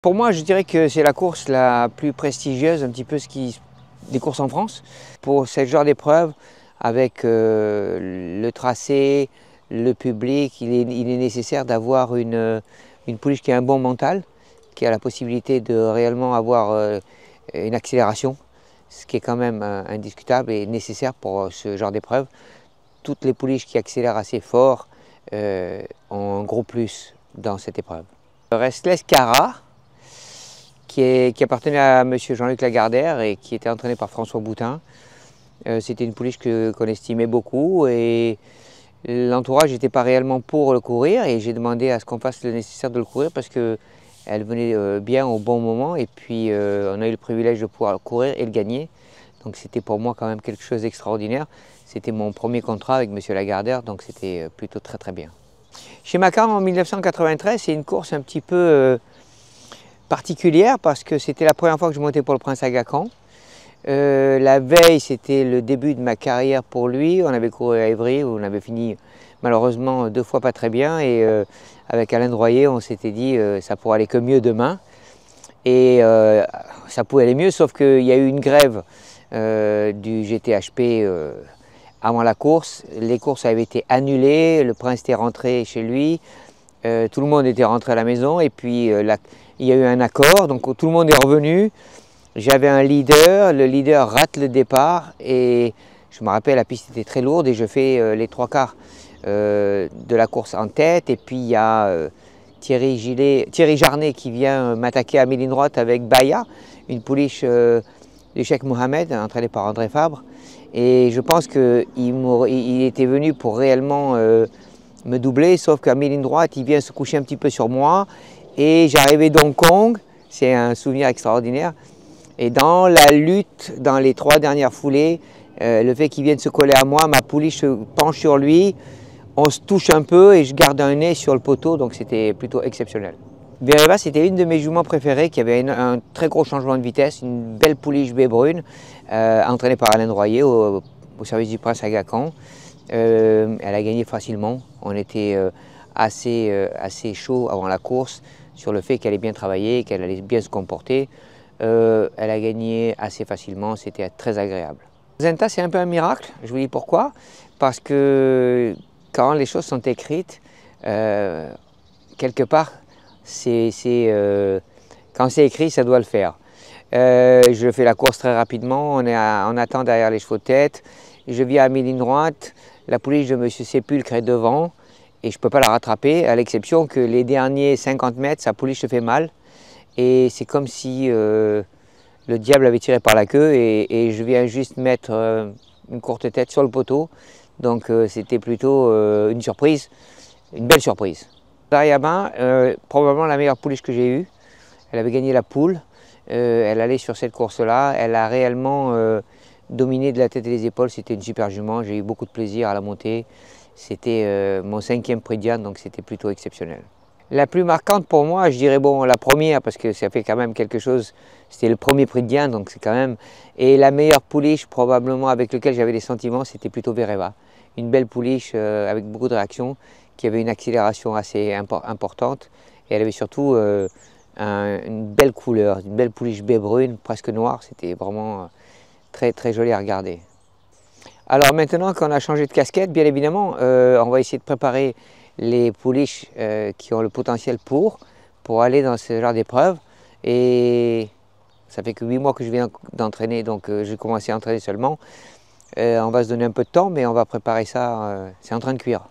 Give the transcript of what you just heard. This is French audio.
Pour moi, je dirais que c'est la course la plus prestigieuse, un petit peu des courses en France. Pour ce genre d'épreuve, avec le tracé, le public, il est nécessaire d'avoir une pouliche qui a un bon mental, qui a la possibilité de réellement avoir une accélération, ce qui est quand même indiscutable et nécessaire pour ce genre d'épreuve. Toutes les pouliches qui accélèrent assez fort ont un gros plus dans cette épreuve. Restless Cara, qui appartenait à M. Jean-Luc Lagardère et qui était entraîné par François Boutin. C'était une pouliche qu'on estimait beaucoup et l'entourage n'était pas réellement pour le courir et j'ai demandé à ce qu'on fasse le nécessaire de le courir parce qu'elle venait bien au bon moment et puis on a eu le privilège de pouvoir le courir et le gagner. Donc c'était pour moi quand même quelque chose d'extraordinaire. C'était mon premier contrat avec M. Lagardère, donc c'était plutôt très bien. Chez Macan en 1993, c'est une course un petit peu particulière parce que c'était la première fois que je montais pour le Prince Aga Khan. La veille, c'était le début de ma carrière pour lui. On avait couru à Évry où on avait fini malheureusement 2 fois pas très bien et avec Alain Droyer, on s'était dit ça pourrait aller que mieux demain. Et ça pouvait aller mieux, sauf qu'il y a eu une grève du GTHP avant la course. Les courses avaient été annulées, le prince était rentré chez lui, tout le monde était rentré à la maison et puis il y a eu un accord, donc tout le monde est revenu. J'avais un leader, le leader rate le départ et je me rappelle la piste était très lourde et je fais les 3/4 de la course en tête et puis il y a Thierry Jarnet qui vient m'attaquer à mi-ligne droite avec Baya, une pouliche du Cheikh Mohamed, entraînée par André Fabre. Et je pense qu'il était venu pour réellement me doubler, sauf qu'à mi-ligne droite, il vient se coucher un petit peu sur moi. Et j'arrivais d'Hong Kong, c'est un souvenir extraordinaire. Et dans la lutte, dans les 3 dernières foulées, le fait qu'il vienne se coller à moi, ma pouliche se penche sur lui, on se touche un peu et je garde un nez sur le poteau, donc c'était plutôt exceptionnel. Vereva, c'était une de mes juments préférées qui avait un très gros changement de vitesse, une belle pouliche baie brune, entraînée par Alain Droyer au service du Prince Aga Khan. Elle a gagné facilement, on était assez chaud avant la course sur le fait qu'elle allait bien travailler, qu'elle allait bien se comporter. Elle a gagné assez facilement, c'était très agréable. Zenta, c'est un peu un miracle, je vous dis pourquoi. Parce que quand les choses sont écrites, quelque part, quand c'est écrit, ça doit le faire. Je fais la course très rapidement, on attend derrière les chevaux de tête. Je viens à mi-ligne droite, la pouliche de M. Sépulcre est devant et je ne peux pas la rattraper, à l'exception que les derniers 50 mètres, sa pouliche se fait mal. Et c'est comme si le diable avait tiré par la queue et je viens juste mettre une courte tête sur le poteau. Donc c'était plutôt une surprise, une belle surprise. Dariaban, probablement la meilleure pouliche que j'ai eue. Elle avait gagné la poule, elle allait sur cette course-là, elle a réellement dominé de la tête et des épaules, c'était une super jument, j'ai eu beaucoup de plaisir à la monter. C'était mon 5e prix de Diane, donc c'était plutôt exceptionnel. La plus marquante pour moi, je dirais bon la première parce que ça fait quand même quelque chose, c'était le premier prix de Diane, donc c'est quand même... Et la meilleure pouliche probablement avec laquelle j'avais des sentiments, c'était plutôt Vereva. Une belle pouliche avec beaucoup de réactions, qui avait une accélération assez importante et elle avait surtout une belle couleur, une belle pouliche baie brune, presque noire, c'était vraiment très joli à regarder. Alors maintenant qu'on a changé de casquette, bien évidemment, on va essayer de préparer les pouliches qui ont le potentiel pour aller dans ce genre d'épreuve. Et ça fait que 8 mois que je viens d'entraîner, donc j'ai commencé à entraîner seulement. On va se donner un peu de temps, mais on va préparer ça, c'est en train de cuire.